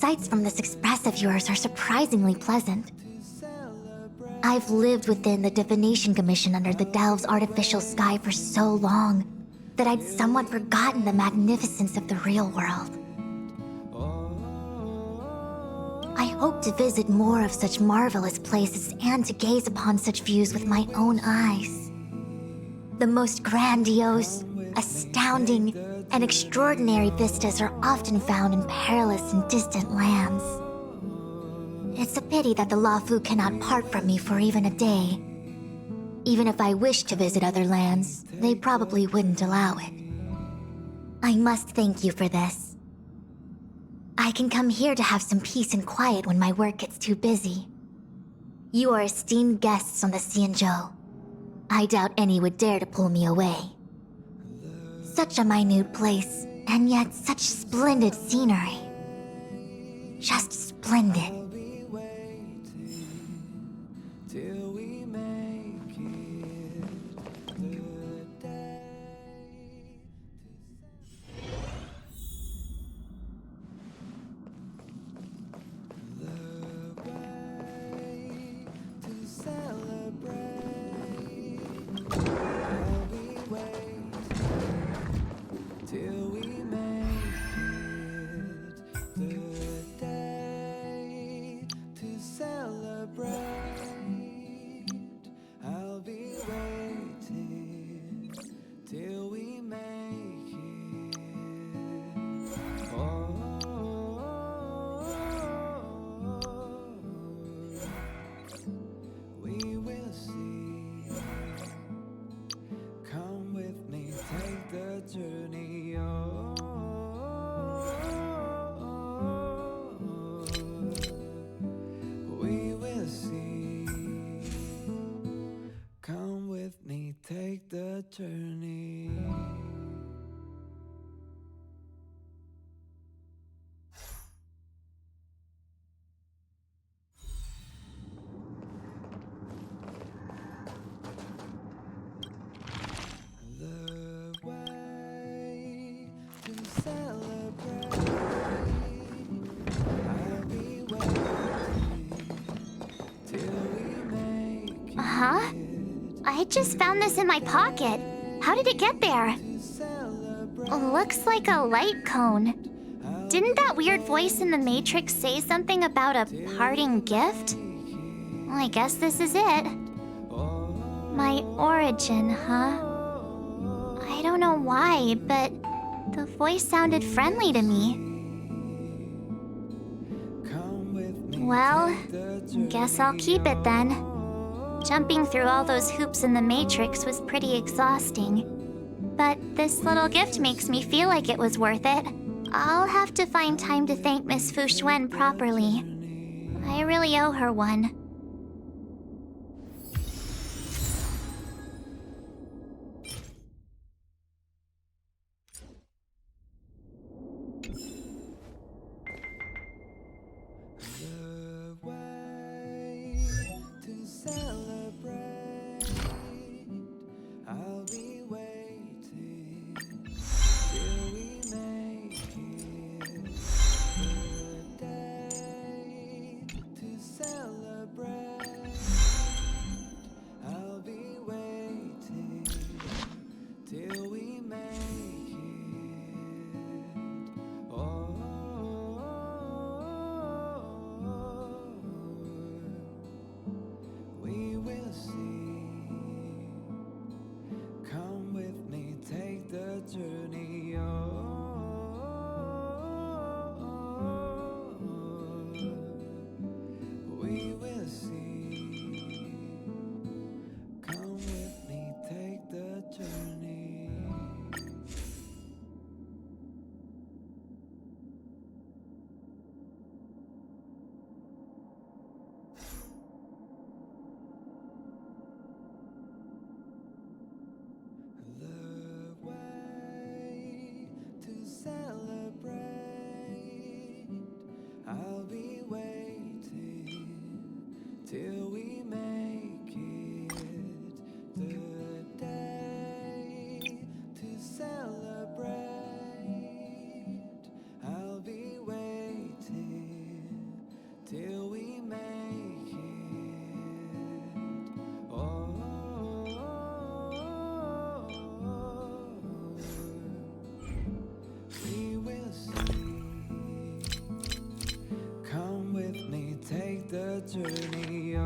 sights from this express of yours are surprisingly pleasant. I've lived within the divination commission under the Delve's artificial sky for so long that I'd somewhat forgotten the magnificence of the real world. I hope to visit more of such marvelous places and to gaze upon such views with my own eyes. The most grandiose, astounding, and extraordinary vistas are often found in perilous and distant lands. It's a pity that the Lafu cannot part from me for even a day. Even if I wished to visit other lands, they probably wouldn't allow it. I must thank you for this. I can come here to have some peace and quiet when my work gets too busy. You are esteemed guests on the Xianzhou. I doubt any would dare to pull me away. Such a minute place, and yet such splendid scenery. Just splendid. Take the journey. The way to celebrate. I'll be waiting till we make it. Huh? I just found this in my pocket. How did it get there? Looks like a light cone. Didn't that weird voice in the Matrix say something about a parting gift? Well, I guess this is it. My origin, huh? I don't know why, but the voice sounded friendly to me. Well, guess I'll keep it then. Jumping through all those hoops in the Matrix was pretty exhausting. But this little gift makes me feel like it was worth it. I'll have to find time to thank Miss Fu Xuan properly. I really owe her one. Till we make it the day to celebrate. I'll be waiting. journey.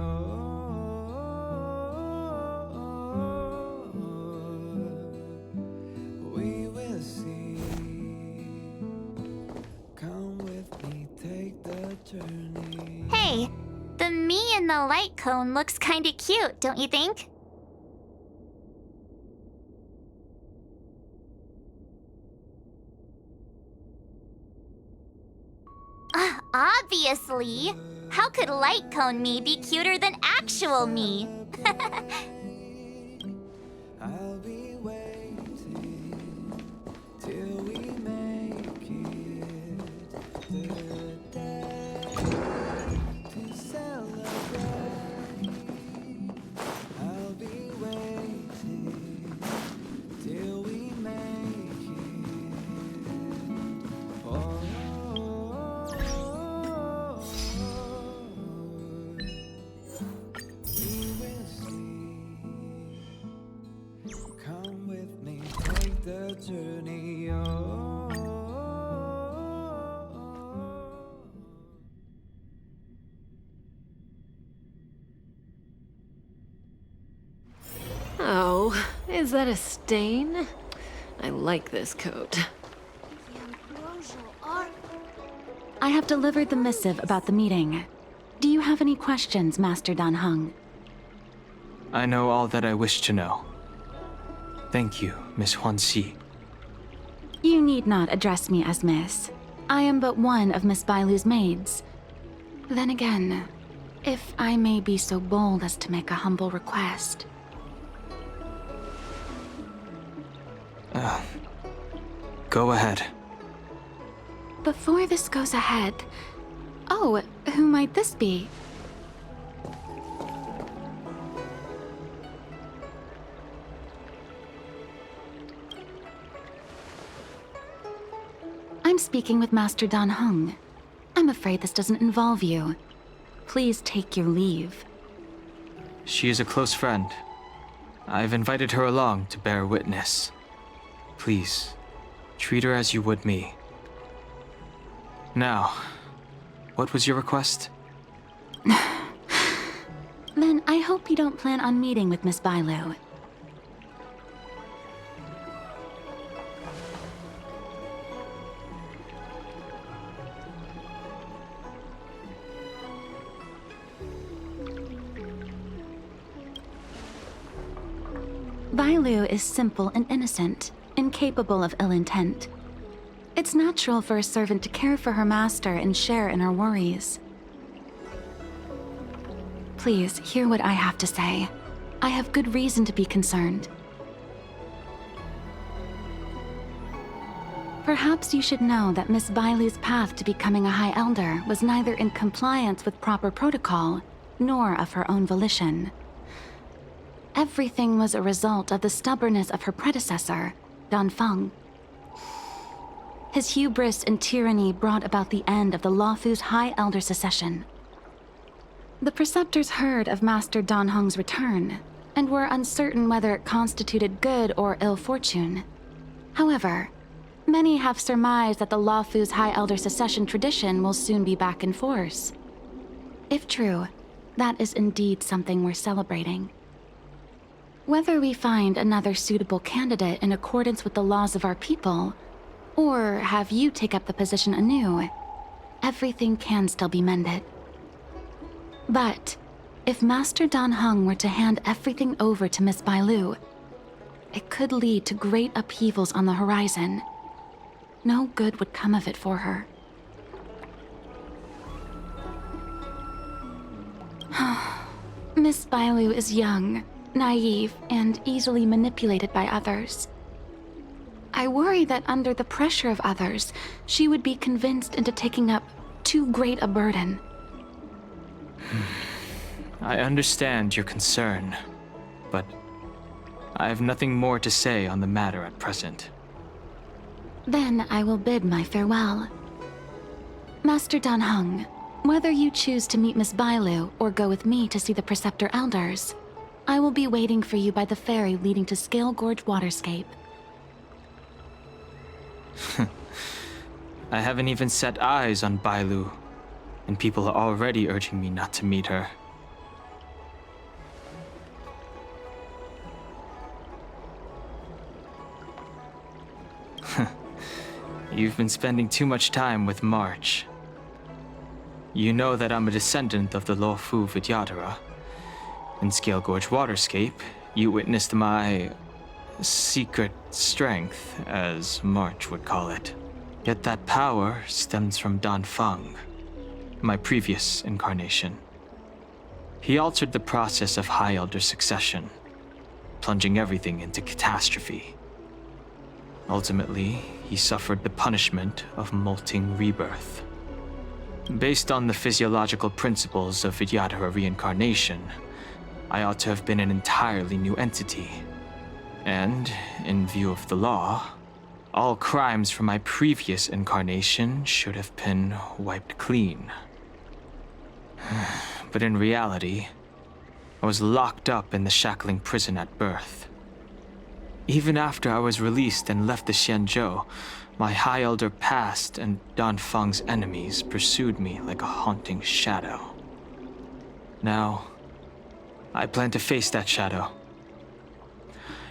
We will see. Come with me, take the journey. Hey, the me in the light cone looks kinda cute, don't you think? Obviously! How could light cone me be cuter than actual me? I'll be waiting till we make it the day to celebrate. I'll be waiting till we make it. Oh, we will see. Come with me, take the journey. Oh, is that a stain? I like this coat. I have delivered the missive about the meeting. Do you have any questions, Master Dan Heng? I know all that I wish to know. Thank you, Miss Huanxi. You need not address me as Miss. I am but one of Miss Bailu's maids. Then again, if I may be so bold as to make a humble request. Go ahead. Before this goes ahead... Oh, who might this be? I'm speaking with Master Dan Heng. I'm afraid this doesn't involve you. Please take your leave. She is a close friend. I've invited her along to bear witness. Please, treat her as you would me. Now, what was your request? Then I hope you don't plan on meeting with Miss Bailu. Bailu is simple and innocent, incapable of ill intent. It's natural for a servant to care for her master and share in her worries. Please, hear what I have to say. I have good reason to be concerned. Perhaps you should know that Miss Bailu's path to becoming a High Elder was neither in compliance with proper protocol, nor of her own volition. Everything was a result of the stubbornness of her predecessor, Dan Feng. His hubris and tyranny brought about the end of the Luofu's High Elder succession. The preceptors heard of Master Dan Heng's return, and were uncertain whether it constituted good or ill fortune. However, many have surmised that the Luofu's High Elder succession tradition will soon be back in force. If true, that is indeed something worth celebrating. Whether we find another suitable candidate in accordance with the laws of our people, or have you take up the position anew, everything can still be mended. But if Master Dan Heng were to hand everything over to Miss Bailu, it could lead to great upheavals on the horizon. No good would come of it for her. Miss Bailu is young, naive, and easily manipulated by others. I worry that under the pressure of others, she would be convinced into taking up too great a burden. I understand your concern, but I have nothing more to say on the matter at present. Then I will bid my farewell. Master Dan Heng, whether you choose to meet Miss Bailu or go with me to see the Preceptor Elders, I will be waiting for you by the ferry leading to Scale Gorge Waterscape. I haven't even set eyes on Bailu, and people are already urging me not to meet her. You've been spending too much time with March. You know that I'm a descendant of the Lawfu Vidyadhara. In Scale Gorge Waterscape, you witnessed my secret strength, as March would call it. Yet that power stems from Dan Feng, my previous incarnation. He altered the process of High Elder succession, plunging everything into catastrophe. Ultimately, he suffered the punishment of molting rebirth. Based on the physiological principles of Vidyadhara reincarnation, I ought to have been an entirely new entity. And, in view of the law, all crimes from my previous incarnation should have been wiped clean. But in reality, I was locked up in the shackling prison at birth. Even after I was released and left the Xianzhou, my High Elder past and Dan Feng's enemies pursued me like a haunting shadow. Now, I plan to face that shadow.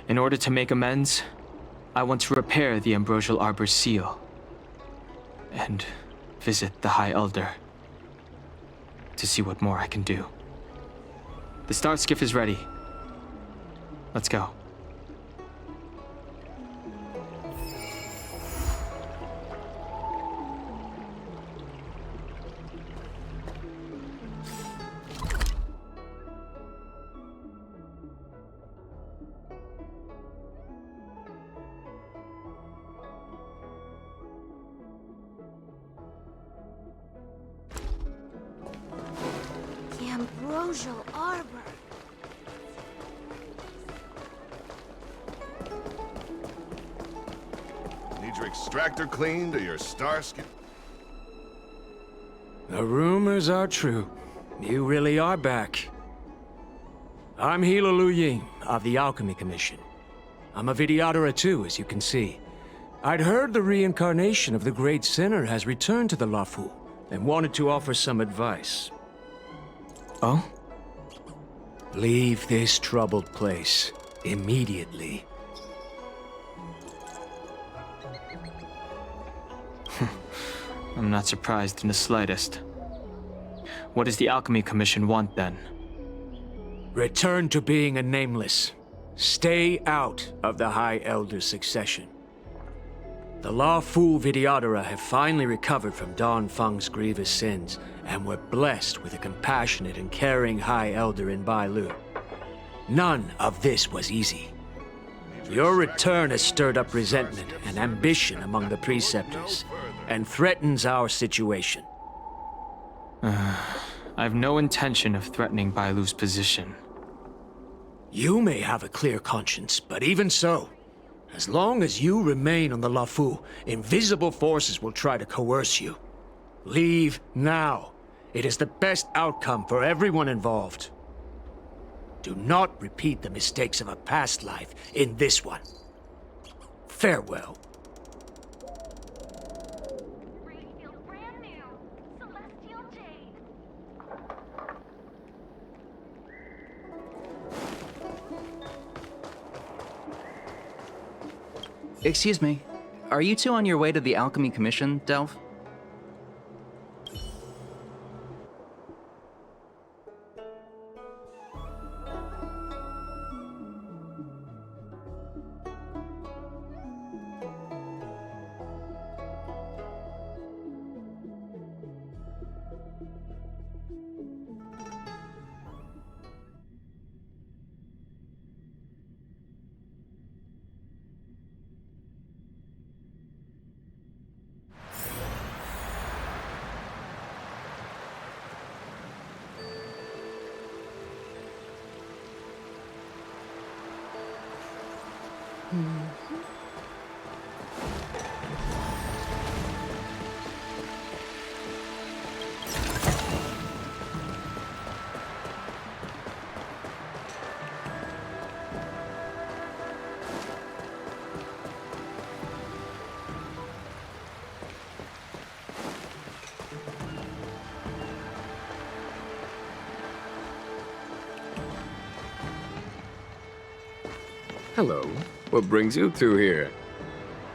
In order to make amends, I want to repair the Ambrosial Arbor's seal and visit the High Elder to see what more I can do. The star skiff is ready. Let's go. The Ambrosial Arbor. Need your extractor cleaned or your star skin? The rumors are true. You really are back. I'm Hila Lu Ying of the Alchemy Commission. I'm a Vidyadhara too, as you can see. I'd heard the reincarnation of the Great Sinner has returned to the Lawfu and wanted to offer some advice. Oh? Leave this troubled place immediately. I'm not surprised in the slightest. What does the Alchemy Commission want then? Return to being a nameless. Stay out of the High Elder's succession. The Lawfu Vidyadhara have finally recovered from Dan Feng's grievous sins, and were blessed with a compassionate and caring High Elder in Bailu. None of this was easy. Your return has stirred up resentment and ambition among the preceptors, and threatens our situation. I've no intention of threatening Bailu's position. You may have a clear conscience, but even so, as long as you remain on the Lawfu, invisible forces will try to coerce you. Leave now. It is the best outcome for everyone involved. Do not repeat the mistakes of a past life in this one. Farewell. Brand new. Celestial Jade. Excuse me. Are you two on your way to the Alchemy Commission, Delph? Hello. What brings you two here?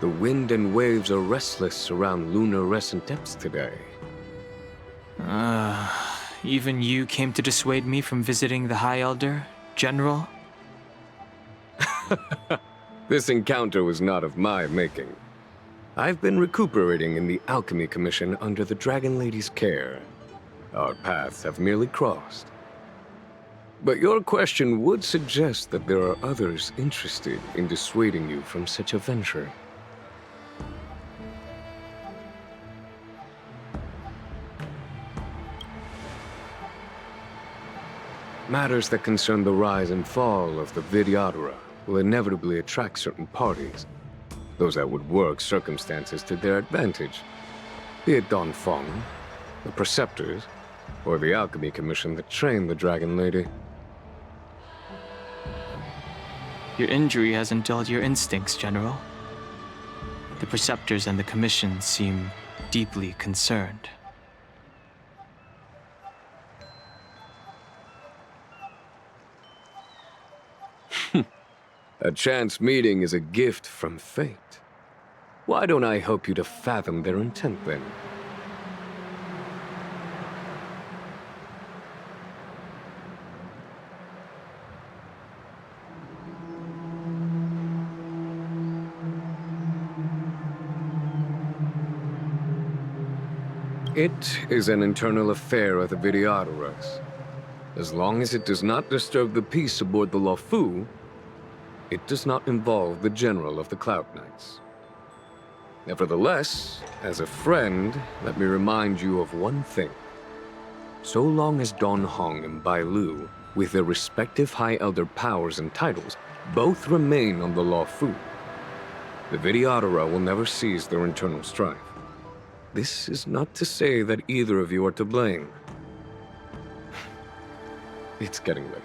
The wind and waves are restless around lunar-rescent depths today. Even you came to dissuade me from visiting the High Elder, General? This encounter was not of my making. I've been recuperating in the Alchemy Commission under the Dragon Lady's care. Our paths have merely crossed. But your question would suggest that there are others interested in dissuading you from such a venture. Matters that concern the rise and fall of the Vidyadhara will inevitably attract certain parties, those that would work circumstances to their advantage, be it Don Fong, the Preceptors, or the Alchemy Commission that trained the Dragon Lady. Your injury hasn't dulled your instincts, General. The Preceptors and the Commission seem deeply concerned. A chance meeting is a gift from fate. Why don't I help you to fathom their intent, then? It is an internal affair of the Vidyadharas. As long as it does not disturb the peace aboard the Luofu, it does not involve the General of the Cloud Knights. Nevertheless, as a friend, let me remind you of one thing. So long as Don Hong and Bai Lu, with their respective High Elder powers and titles, both remain on the Luofu, the Vidyadhara will never cease their internal strife. This is not to say that either of you are to blame. It's getting late.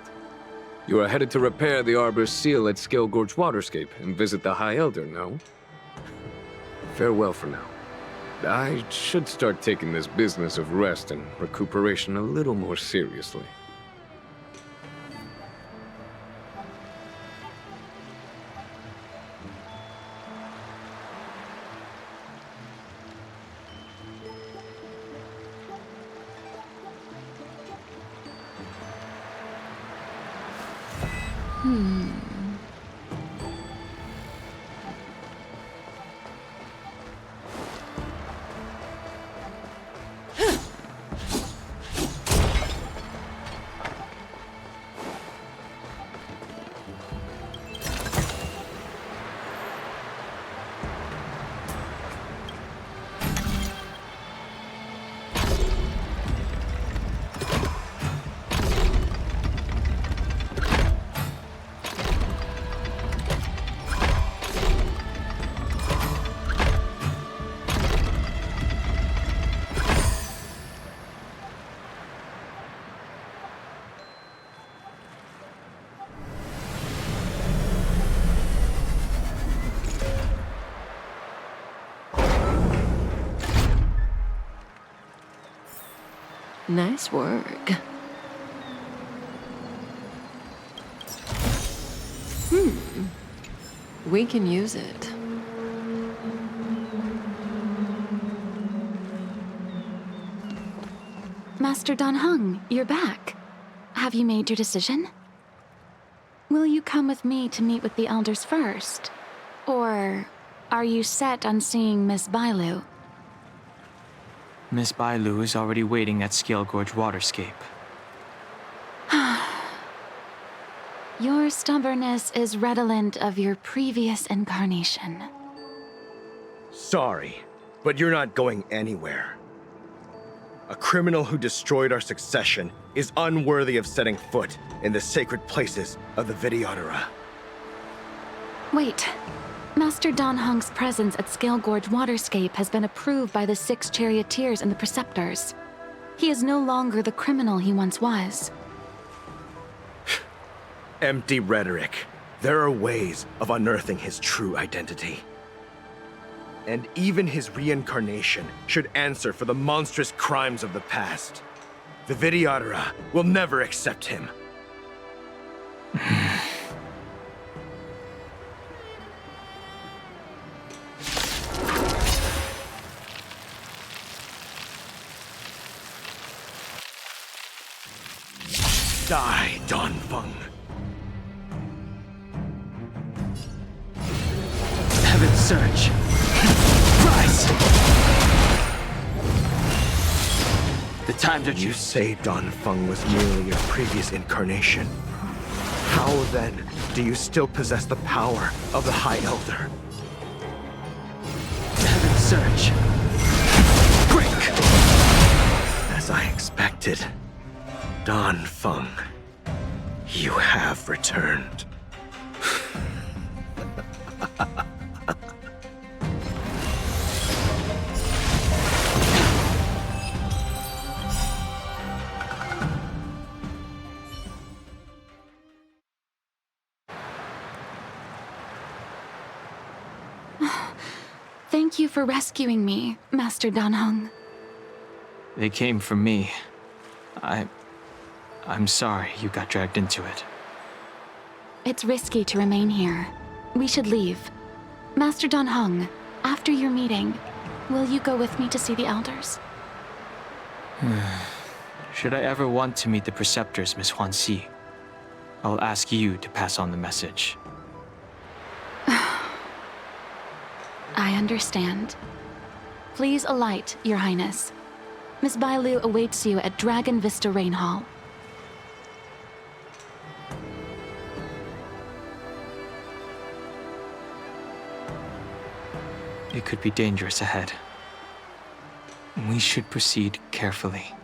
You are headed to repair the Arbor's seal at Scale Gorge Waterscape and visit the High Elder, no? Farewell for now. I should start taking this business of rest and recuperation a little more seriously. Nice work. We can use it. Master Don Heng, you're back. Have you made your decision? Will you come with me to meet with the elders first? Or are you set on seeing Miss Bailu? Miss Bailu is already waiting at Scale Gorge Waterscape. Your stubbornness is redolent of your previous incarnation. Sorry, but you're not going anywhere. A criminal who destroyed our succession is unworthy of setting foot in the sacred places of the Vidyadhara. Wait. Master Don Heng's presence at Scale Gorge Waterscape has been approved by the 6 charioteers and the Preceptors. He is no longer the criminal he once was. Empty rhetoric. There are ways of unearthing his true identity. And even his reincarnation should answer for the monstrous crimes of the past. The Vidyadhara will never accept him. Die, Donfeng. Heaven's surge. Rise! The time that You say Donfeng was merely a previous incarnation. How then do you still possess the power of the High Elder? Heaven's surge. Break! As I expected, Donfeng, you have returned. Thank you for rescuing me, Master Dan Heng. They came for me. I'm sorry you got dragged into it. It's risky to remain here. We should leave. Master Dan Heng, after your meeting, will you go with me to see the elders? Should I ever want to meet the preceptors, Miss Huanxi, I'll ask you to pass on the message. I understand. Please alight, Your Highness. Miss Bailu awaits you at Dragon Vista Rain Hall. It could be dangerous ahead. We should proceed carefully.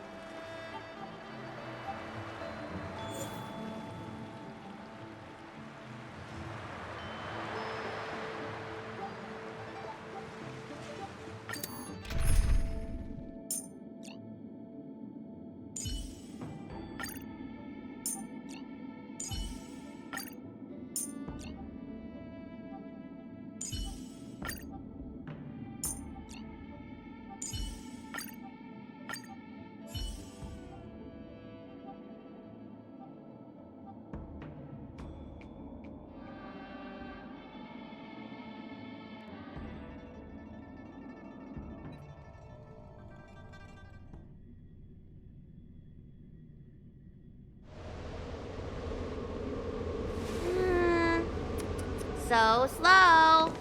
So slow.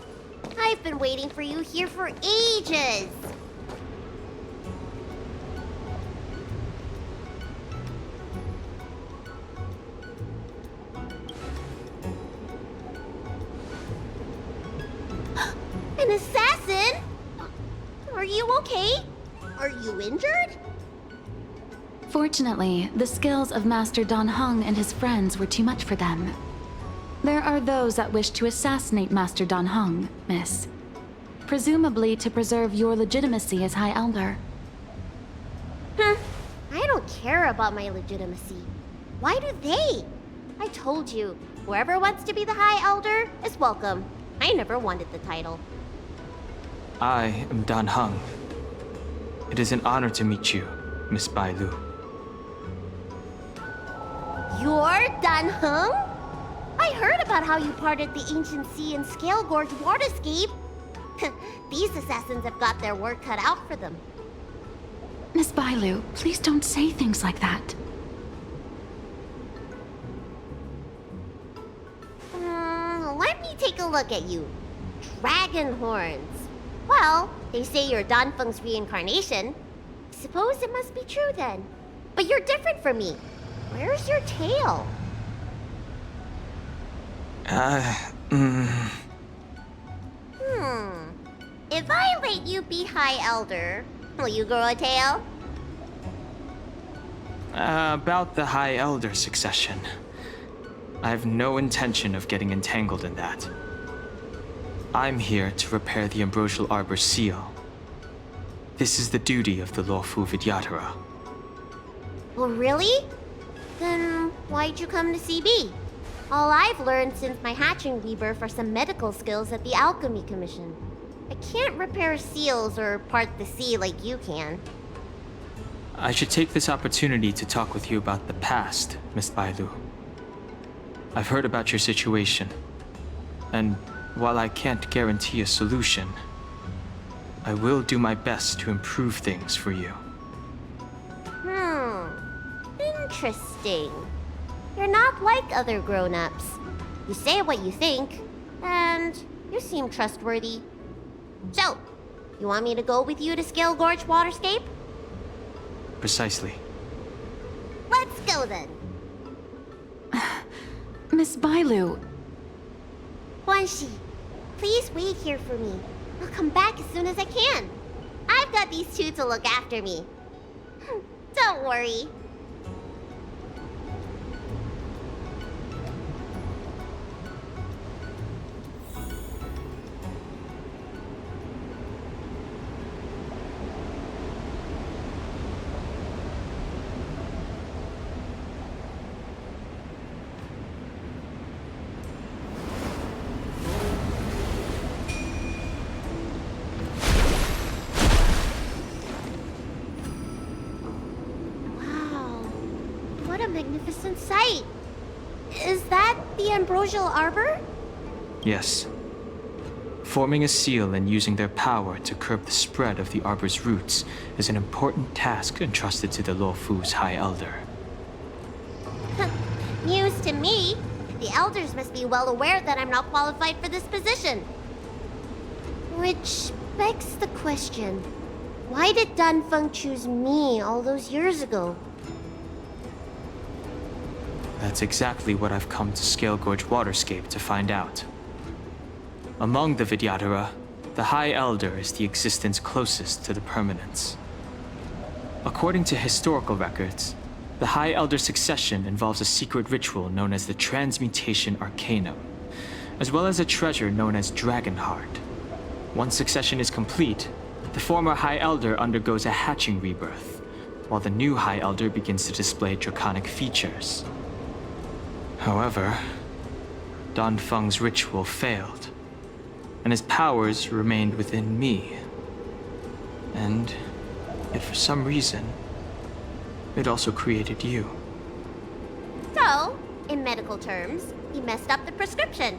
I've been waiting for you here for ages. An assassin? Are you okay? Are you injured? Fortunately, the skills of Master Dan Heng and his friends were too much for them. There are those that wish to assassinate Master Dan Heng, Miss. Presumably to preserve your legitimacy as High Elder. I don't care about my legitimacy. Why do they? I told you, whoever wants to be the High Elder is welcome. I never wanted the title. I am Dan Heng. It is an honor to meet you, Miss Bailu. You're Dan Heng? I heard about how you parted the ancient sea and Scale Gorge waterscape. These assassins have got their work cut out for them. Miss Bailu, please don't say things like that. Let me take a look at you. Dragon horns. Well, they say you're Donfeng's reincarnation. Suppose it must be true then. But you're different from me. Where's your tail? If I let you be High Elder, will you grow a tail? About the High Elder succession. I have no intention of getting entangled in that. I'm here to repair the Ambrosial Arbor's seal. This is the duty of the lawful Vidyadhara. Oh, really? Then why'd you come to CB? All I've learned since my hatching rebirth are some medical skills at the Alchemy Commission. I can't repair seals or part the sea like you can. I should take this opportunity to talk with you about the past, Miss Bailu. I've heard about your situation, and while I can't guarantee a solution, I will do my best to improve things for you. Interesting. You're not like other grown-ups. You say what you think, and you seem trustworthy. So, you want me to go with you to Scale Gorge Waterscape? Precisely. Let's go then. Miss Bailu, Huanxi, please wait here for me. I'll come back as soon as I can. I've got these two to look after me. Don't worry. What a magnificent sight! Is that the Ambrosial Arbor? Yes. Forming a seal and using their power to curb the spread of the Arbor's roots is an important task entrusted to the Luofu's High Elder. News to me. The elders must be well aware that I'm not qualified for this position. Which begs the question, why did Danfeng choose me all those years ago? That's exactly what I've come to Scale Gorge Waterscape to find out. Among the Vidyadhara, the High Elder is the existence closest to the permanence. According to historical records, the High Elder succession involves a secret ritual known as the Transmutation Arcanum, as well as a treasure known as Dragon Heart. Once succession is complete, the former High Elder undergoes a hatching rebirth, while the new High Elder begins to display draconic features. However, Danfeng's ritual failed, and his powers remained within me. And yet for some reason, it also created you. So, in medical terms, he messed up the prescription.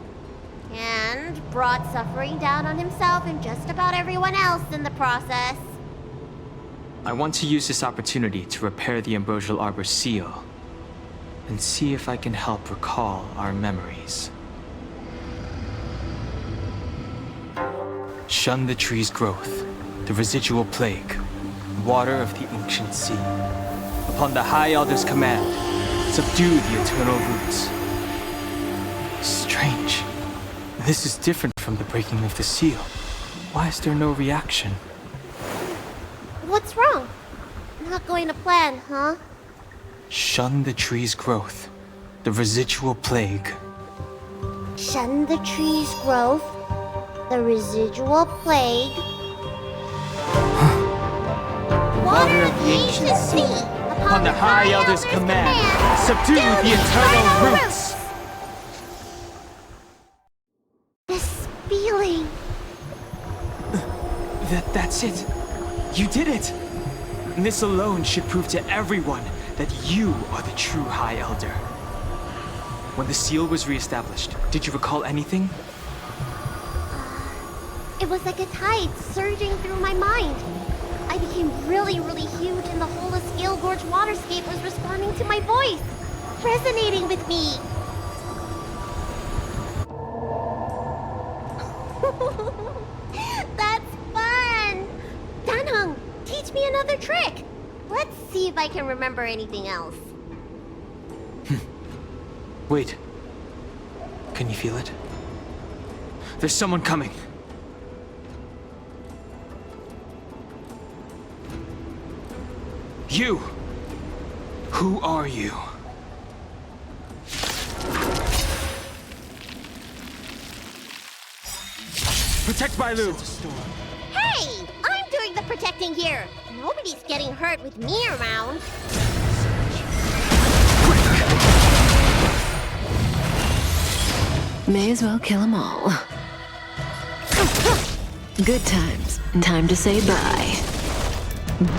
And brought suffering down on himself and just about everyone else in the process. I want to use this opportunity to repair the Ambrosial Arbor's seal, and see if I can help recall our memories. Shun the tree's growth, the residual plague, water of the ancient sea. Upon the High Elder's command, subdue the eternal roots. Strange. This is different from the breaking of the seal. Why is there no reaction? What's wrong? Not going to plan, huh? Shun the tree's growth, the residual plague. Shun the tree's growth, the residual plague. Water of the ancient sea, upon the High Elder's command, subdue the eternal roots! This feeling. That's it. You did it. And this alone should prove to everyone that you are the true High Elder. When the seal was reestablished, did you recall anything? It was like a tide surging through my mind. I became really, really huge, and the whole of Scale Gorge Waterscape was responding to my voice, resonating with me. That's fun! Danheng, teach me another trick. Let's see if I can remember anything else. Wait. Can you feel it? There's someone coming. You! Who are you? Protect Bailu! Hey! I'm doing the protecting here! Nobody's getting hurt with me around. May as well kill them all. Good times. Time to say bye.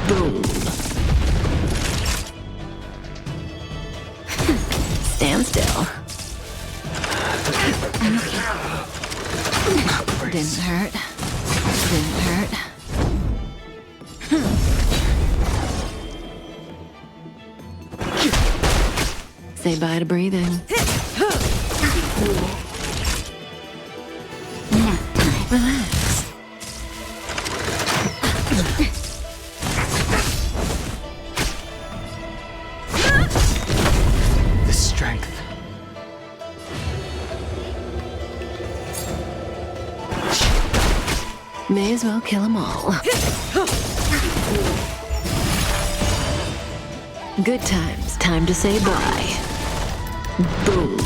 Boom. Stand still. Didn't hurt. Didn't hurt. Say bye to breathing. Nap time. Relax. The strength. May as well kill them all. Good times. Time to say bye. Boom.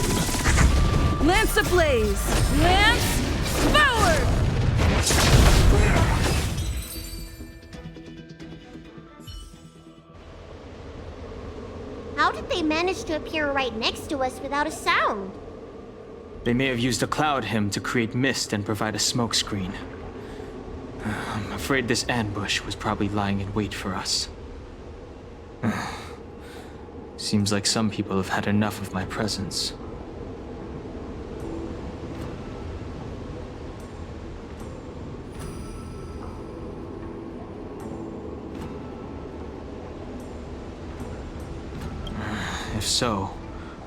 Lance ablaze! Lance forward! How did they manage to appear right next to us without a sound? They may have used a cloud hymn to create mist and provide a smokescreen. I'm afraid this ambush was probably lying in wait for us. Seems like some people have had enough of my presence. If so,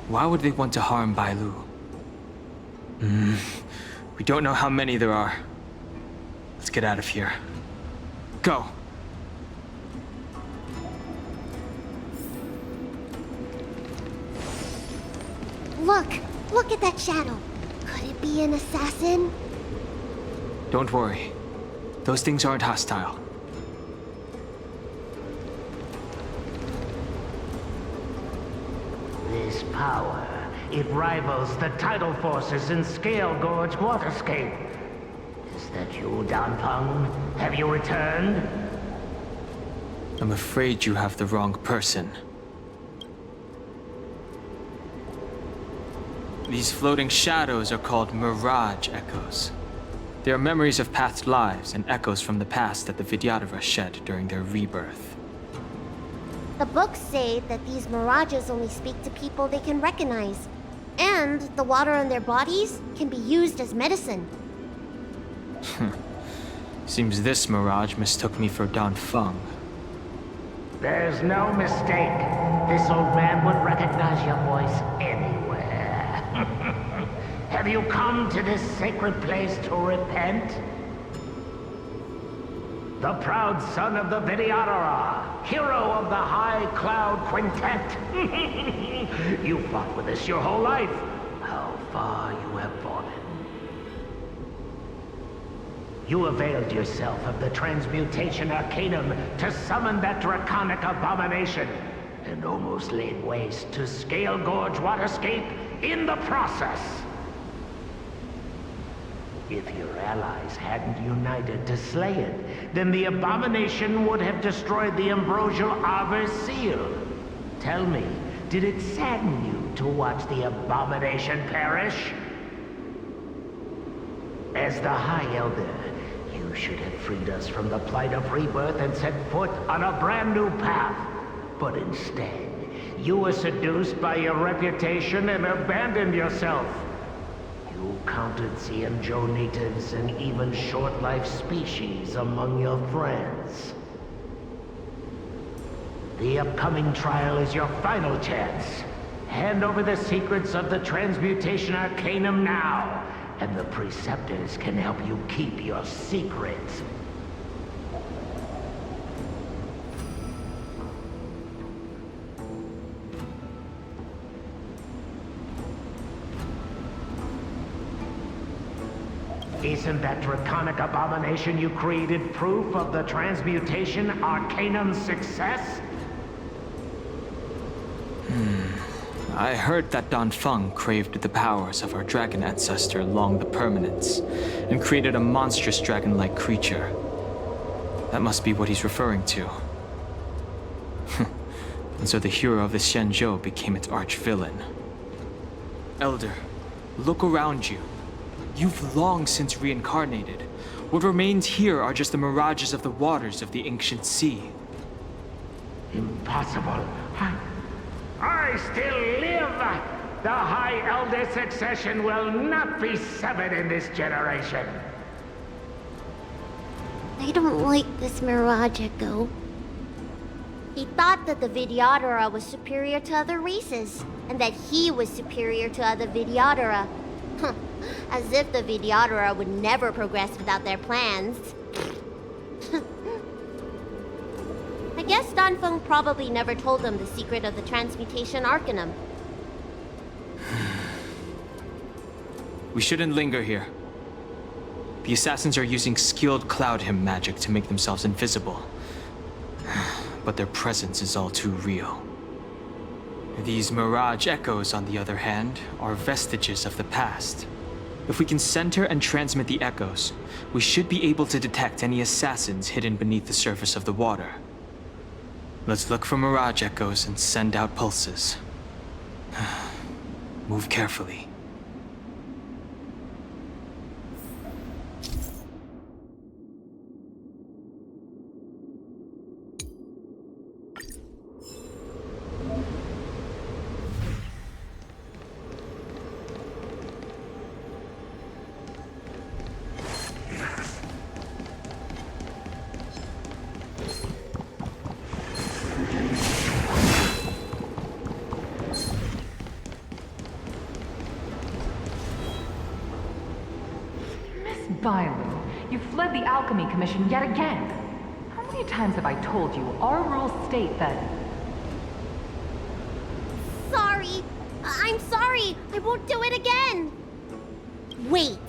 why would they want to harm Bailu? We don't know how many there are. Let's get out of here. Go! Look at that shadow. Could it be an assassin? Don't worry. Those things aren't hostile. This power, it rivals the tidal forces in Scale Gorge Waterscape. Is that you, Danpeng? Have you returned? I'm afraid you have the wrong person. These floating shadows are called Mirage Echoes. They are memories of past lives and echoes from the past that the Vidyadhara shed during their rebirth. The books say that these mirages only speak to people they can recognize. And the water on their bodies can be used as medicine. Seems this mirage mistook me for Danfeng. There's no mistake. This old man would recognize your voice anywhere. Have you come to this sacred place to repent? The proud son of the Vidyadhara, hero of the High Cloud Quintet. You fought with us your whole life. How far you have fallen. You availed yourself of the Transmutation Arcanum to summon that draconic abomination, and almost laid waste to Scale Gorge Waterscape in the process. If your allies hadn't united to slay it, then the abomination would have destroyed the ambrosial Arbor Seal. Tell me, did it sadden you to watch the abomination perish? As the High Elder, you should have freed us from the plight of rebirth and set foot on a brand new path. But instead, you were seduced by your reputation and abandoned yourself. You counted CMJO natives and even short-life species among your friends. The upcoming trial is your final chance. Hand over the secrets of the Transmutation Arcanum now, and the Preceptors can help you keep your secrets. Isn't that draconic abomination you created proof of the Transmutation Arcanum's success? I heard that Danfeng craved the powers of our dragon ancestor Long the Permanence, and created a monstrous dragon-like creature. That must be what he's referring to. And so the hero of the Xianzhou became its arch-villain. Elder, look around you. You've long since reincarnated. What remains here are just the mirages of the waters of the ancient sea. Impossible. I still live! The High Elder succession will not be severed in this generation. I don't like this Mirage Echo. He thought that the Vidyadhara was superior to other races, and that he was superior to other Videodora. As if the Videodora would never progress without their plans. I guess Danfeng probably never told them the secret of the transmutation arcanum. We shouldn't linger here. The assassins are using skilled cloud hymn magic to make themselves invisible. But their presence is all too real. These mirage echoes, on the other hand, are vestiges of the past. If we can center and transmit the echoes, we should be able to detect any assassins hidden beneath the surface of the water. Let's look for mirage echoes and send out pulses. Move carefully. Bailu, you fled the Alchemy Commission yet again. How many times have I told you our rules state that... Sorry. I'm sorry. I won't do it again. Wait.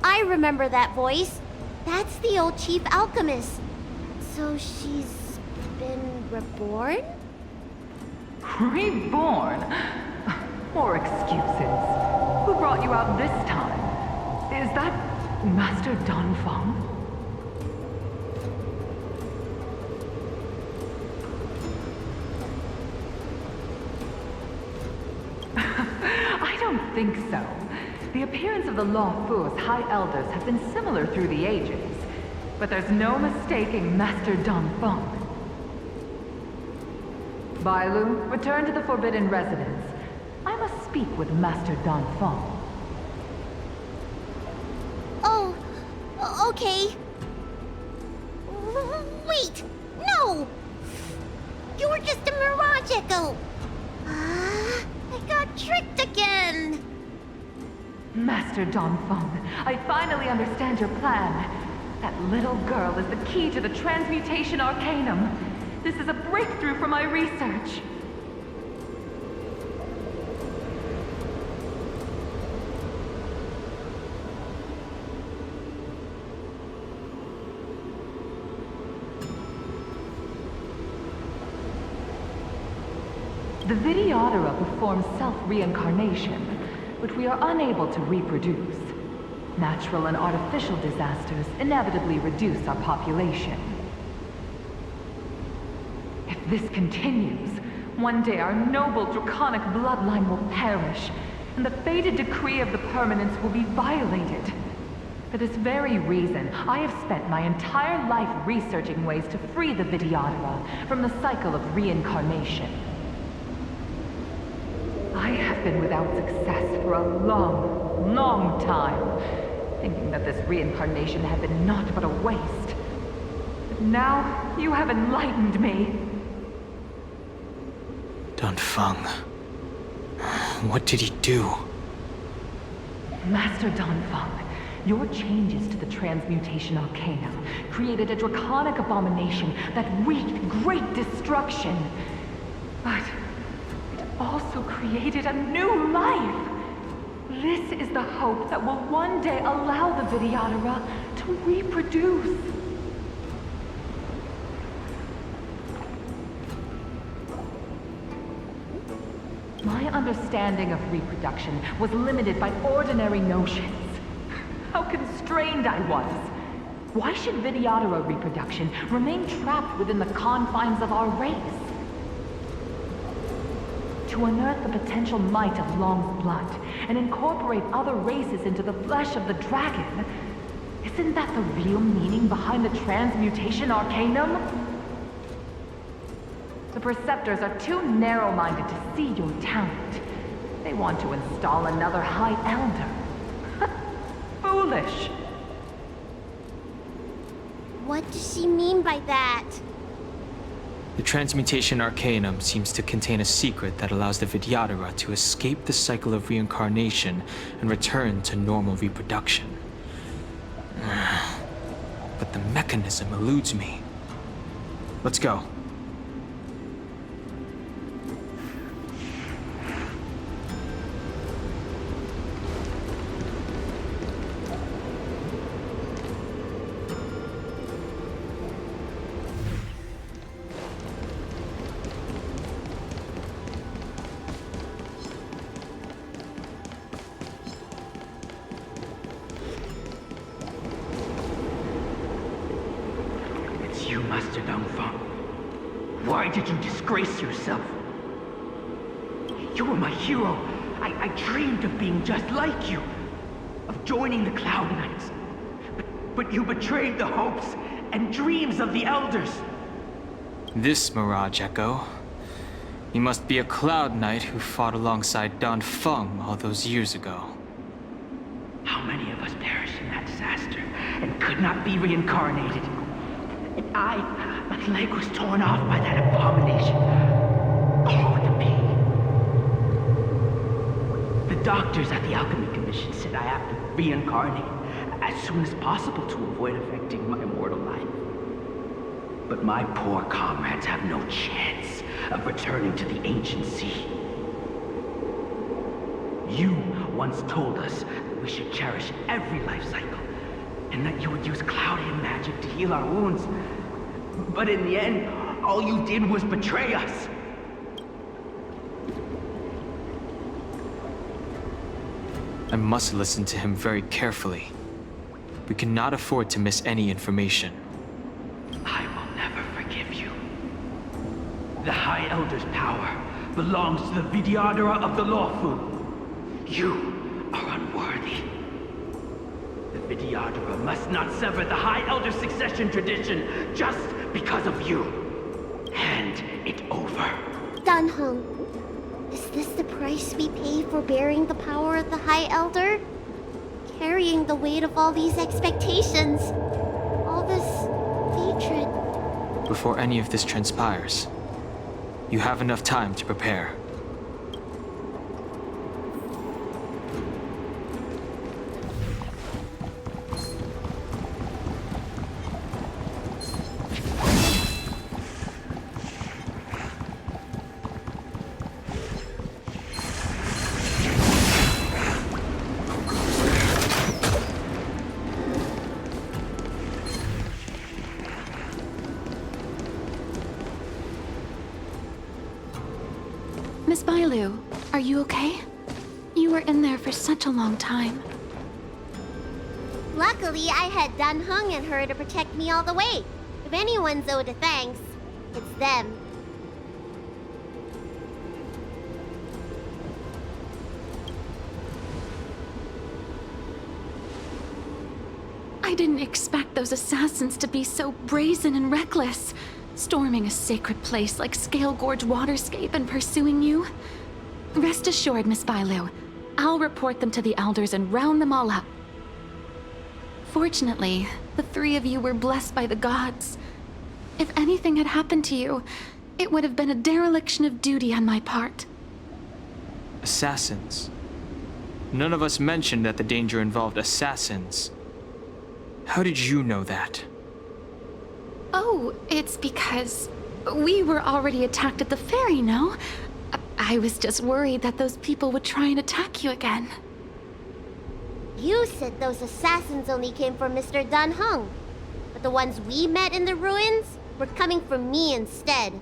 I remember that voice. That's the old chief alchemist. So she's been reborn? Reborn? More excuses. Who brought you out this time? Is that Master Danfeng? I don't think so. The appearance of the Lawfu's High Elders have been similar through the ages, but there's no mistaking Master Danfeng. Bailu, return to the Forbidden Residence. I must speak with Master Danfeng. Oh, okay. Wait, no! You were just a mirage echo. I got tricked again. Master Danfeng, I finally understand your plan. That little girl is the key to the transmutation arcanum. This is a breakthrough for my research. The Videodora performs self-reincarnation, but we are unable to reproduce. Natural and artificial disasters inevitably reduce our population. If this continues, one day our noble draconic bloodline will perish, and the fated decree of the permanence will be violated. For this very reason, I have spent my entire life researching ways to free the Videodora from the cycle of reincarnation. I have been without success for a long, long time, thinking that this reincarnation had been naught but a waste. But now, you have enlightened me. Danfeng. What did he do? Master Danfeng, your changes to the transmutation arcanum created a draconic abomination that wreaked great destruction. But it also created a new life. This is the hope that will one day allow the Videodora to reproduce. My understanding of reproduction was limited by ordinary notions. How constrained I was. Why should Videodora reproduction remain trapped within the confines of our race? To unearth the potential might of Long's blood and incorporate other races into the flesh of the dragon, isn't that the real meaning behind the transmutation arcanum? The Preceptors are too narrow-minded to see your talent. They want to install another High Elder. Foolish. What does she mean by that? The Transmutation Arcanum seems to contain a secret that allows the Vidyadhara to escape the cycle of reincarnation and return to normal reproduction. But the mechanism eludes me. Let's go. Why did you disgrace yourself? You were my hero. I dreamed of being just like you, of joining the Cloud Knights. But you betrayed the hopes and dreams of the Elders. This Mirage Echo. You must be a Cloud Knight who fought alongside Don Feng all those years ago. How many of us perished in that disaster and could not be reincarnated? And my leg was torn off by that abomination. Oh, the pain. The doctors at the Alchemy Commission said I have to reincarnate as soon as possible to avoid affecting my immortal life. But my poor comrades have no chance of returning to the ancient sea. You once told us that we should cherish every life cycle, and that you would use Cloudian magic to heal our wounds. But in the end, all you did was betray us. I must listen to him very carefully. We cannot afford to miss any information. I will never forgive you. The High Elder's power belongs to the Vidyadhara of the lawful. You are unworthy. The Vidyadhara must not sever the High Elder's succession tradition just because of you. Hand it over. Dan Heng, is this the price we pay for bearing the power of the High Elder? Carrying the weight of all these expectations. All this hatred. Before any of this transpires, you have enough time to prepare. Miss Bailu, are you okay? You were in there for such a long time. Luckily, I had Dan Heng and her to protect me all the way. If anyone's owed a thanks, it's them. I didn't expect those assassins to be so brazen and reckless, storming a sacred place like Scale Gorge Waterscape and pursuing you. Rest assured, Miss Bailu, I'll report them to the Elders and round them all up. Fortunately, the three of you were blessed by the gods. If anything had happened to you, it would have been a dereliction of duty on my part. Assassins? None of us mentioned that the danger involved assassins. How did you know that? Oh, it's because we were already attacked at the ferry, no? I was just worried that those people would try and attack you again. You said those assassins only came from Mr. Dan Heng, but the ones we met in the ruins were coming from me instead.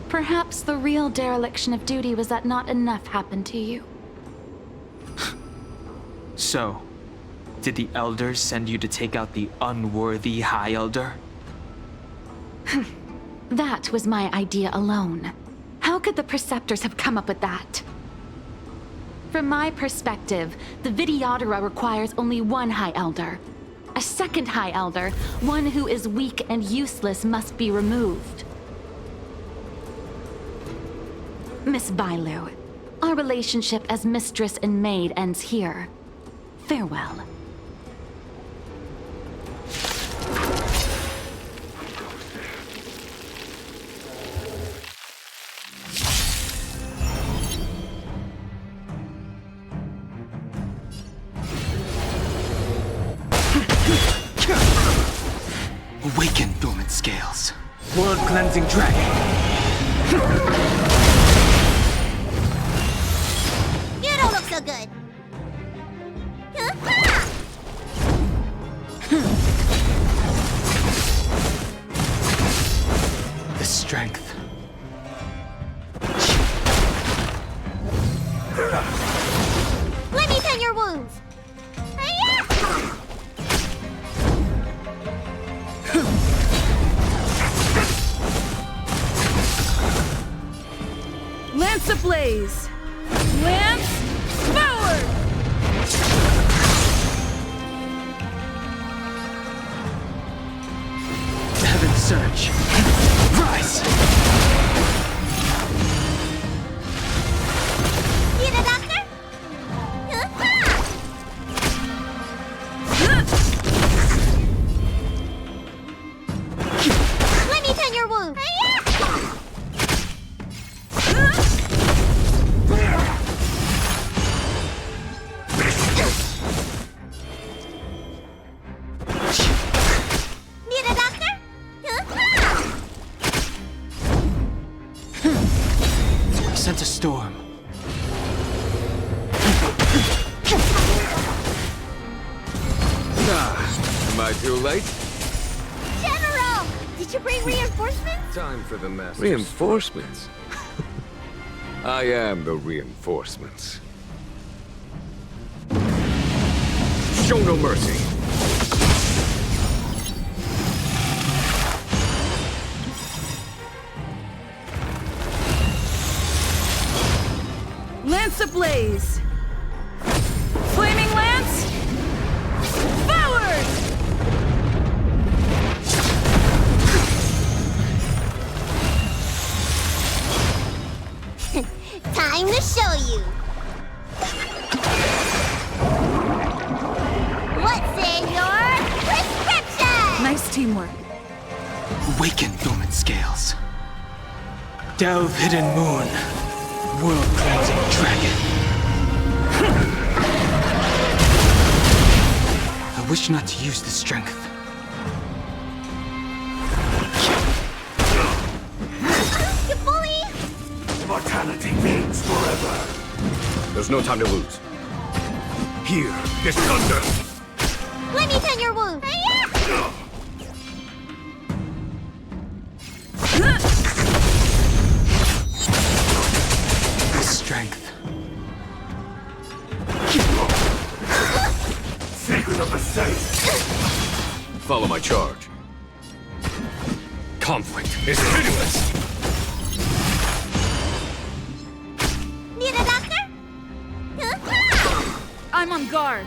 Perhaps the real dereliction of duty was that not enough happened to you. So, did the Elders send you to take out the unworthy High Elder? That was my idea alone. How could the Preceptors have come up with that? From my perspective, the Vidyadhara requires only one High Elder. A second High Elder, one who is weak and useless, must be removed. Miss Bailu, our relationship as mistress and maid ends here. Farewell. Awaken dormant scales. World-cleansing dragon. You don't look so good. The strength. Let me tend your wounds. Lance ablaze! Lance forward! Heaven surge. Rise! Need a doctor? Let me tend your wounds. Need a doctor? I sense a storm. Am I too late? General! Did you bring reinforcements? Time for the master. Reinforcements? I am the reinforcements. Show no mercy. Lance ablaze! Flaming lance! Forward! Time to show you. What's in your prescription? Nice teamwork. Awaken dormant scales. Delve hidden moon. World cleansing dragon. I wish not to use the strength. You bully! Mortality means forever. There's no time to lose. Here, this thunder. Let me tend your wounds. The strength. Secret of the saint. Follow my charge. Conflict is pitiless. Need a doctor? I'm on guard.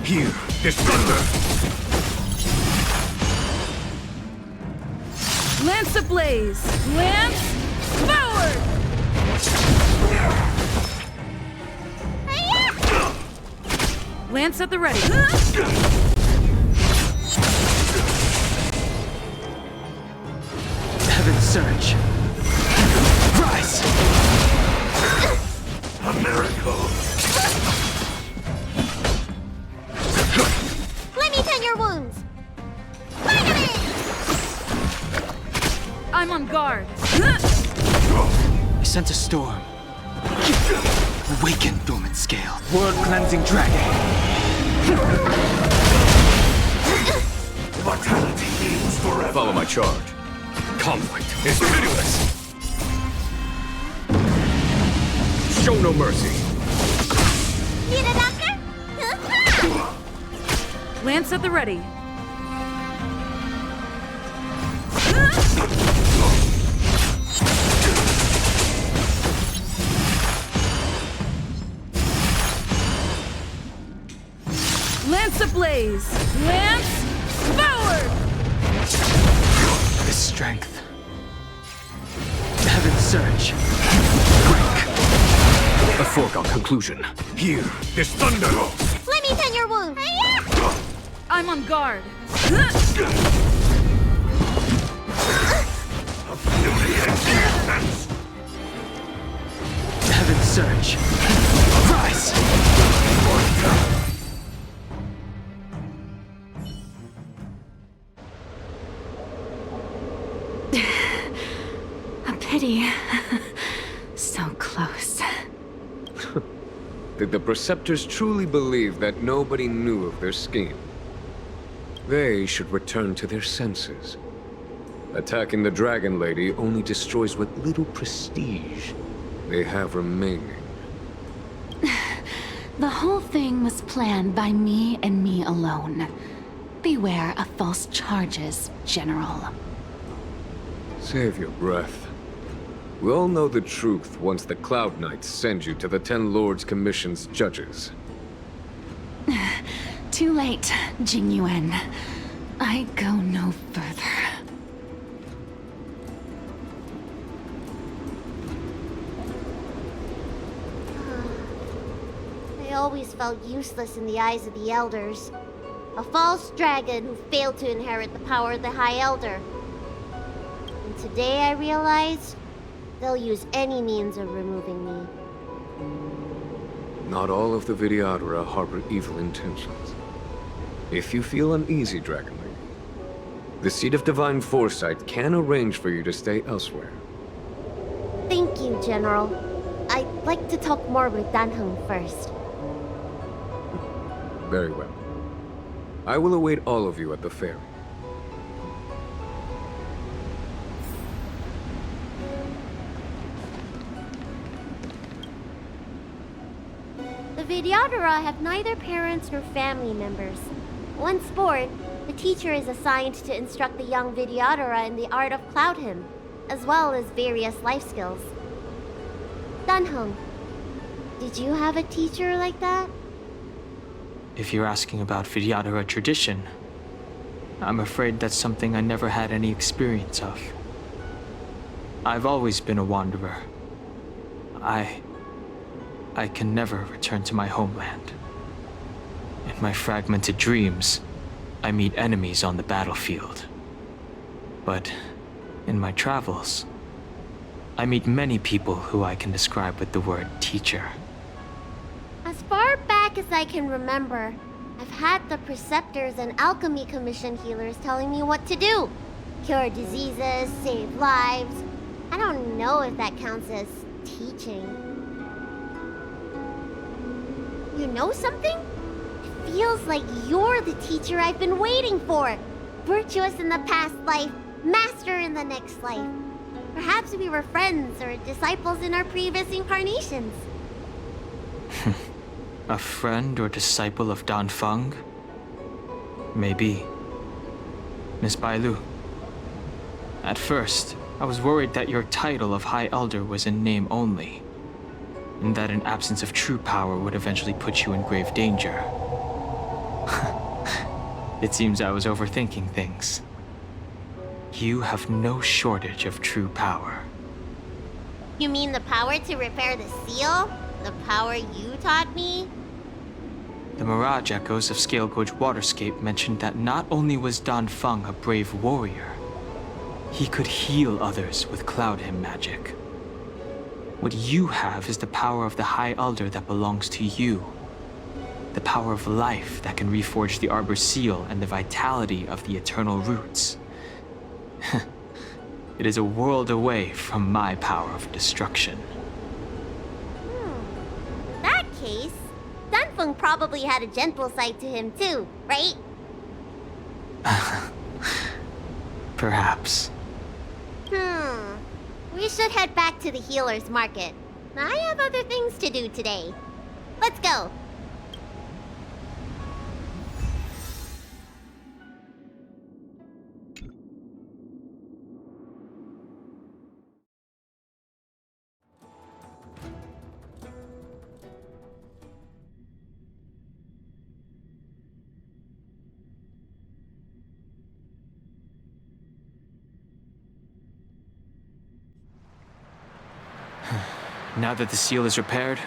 Here, this thunder. Lance ablaze! Lance forward! Lance at the ready. Heaven surge. Rise! A miracle. Let me tend your wounds. Vitamin! I'm on guard. I sense a storm. Awaken dormant scale. World-cleansing dragon. Mortality means forever. Follow my charge. Conflict is pitiless. Show no mercy. Need a doctor? Lance at the ready. Lance ablaze! Lance forward! The strength. Heaven surge. Break. A foregone conclusion. Here, this thunder. Let me tend your wounds. I'm on guard. A fury Heaven's surge. Rise! A pity. So close. Did the Preceptors truly believe that nobody knew of their scheme? They should return to their senses. Attacking the Dragon Lady only destroys what little prestige they have remaining. The whole thing was planned by me and me alone. Beware of false charges, General. Save your breath. We all know the truth once the Cloud Knights send you to the Ten Lords Commission's judges. Too late, Jing Yuan. I go no further. I always felt useless in the eyes of the Elders. A false dragon who failed to inherit the power of the High Elder. And today I realized they'll use any means of removing me. Not all of the Vidyadhara harbor evil intentions. If you feel uneasy, Dragon Lady, the Seat of Divine Foresight can arrange for you to stay elsewhere. Thank you, General. I'd like to talk more with Dan Heng first. Very well. I will await all of you at the ferry. The Vidyadhara have neither parents nor family members. Once born, the teacher is assigned to instruct the young Vidyadhara in the art of Cloud Hymn, as well as various life skills. Dan Heng, did you have a teacher like that? If you're asking about Vidyadhara tradition, I'm afraid that's something I never had any experience of. I've always been a wanderer. I can never return to my homeland. In my fragmented dreams, I meet enemies on the battlefield. But in my travels, I meet many people who I can describe with the word teacher. As far back as I can remember, I've had the Preceptors and Alchemy Commission healers telling me what to do. Cure diseases, save lives. I don't know if that counts as teaching. You know something? It feels like you're the teacher I've been waiting for. Virtuous in the past life, master in the next life. Perhaps we were friends or disciples in our previous incarnations. A friend or disciple of Dan Feng? Maybe. Miss Bailu. At first, I was worried that your title of High Elder was in name only, and that an absence of true power would eventually put you in grave danger. It seems I was overthinking things. You have no shortage of true power. You mean the power to repair the seal? The power you taught me? The Mirage Echoes of Scale Gorge Waterscape mentioned that not only was Dan Feng a brave warrior, he could heal others with Cloud Hymn magic. What you have is the power of the High Elder that belongs to you. The power of life that can reforge the Arbor Seal and the vitality of the Eternal Roots. It is a world away from my power of destruction. In that case, Dunfeng probably had a gentle side to him too, right? Perhaps. We should head back to the healer's market. I have other things to do today. Let's go. Now that the seal is repaired,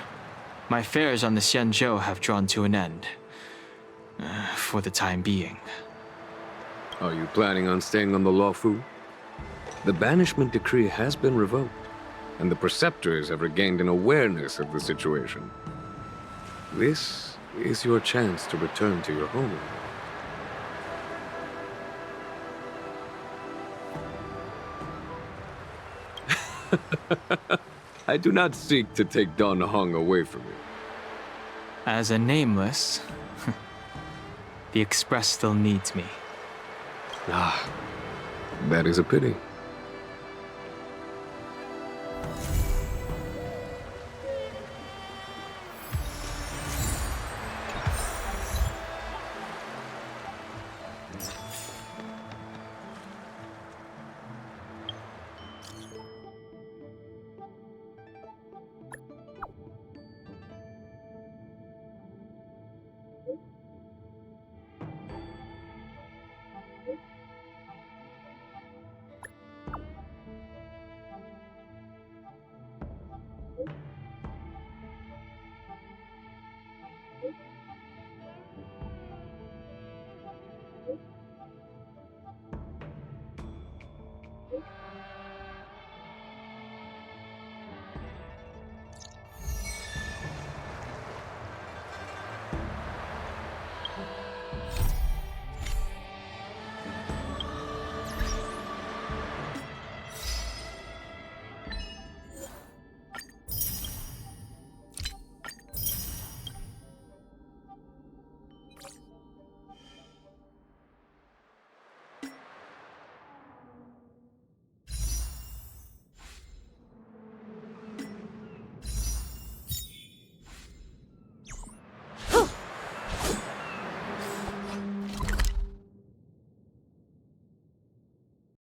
my affairs on the Xianzhou have drawn to an end. For the time being. Are you planning on staying on the Luofu? The banishment decree has been revoked, and the preceptors have regained an awareness of the situation. This is your chance to return to your home. I do not seek to take Don Hong away from you. As a nameless, the Express still needs me. Ah, that is a pity.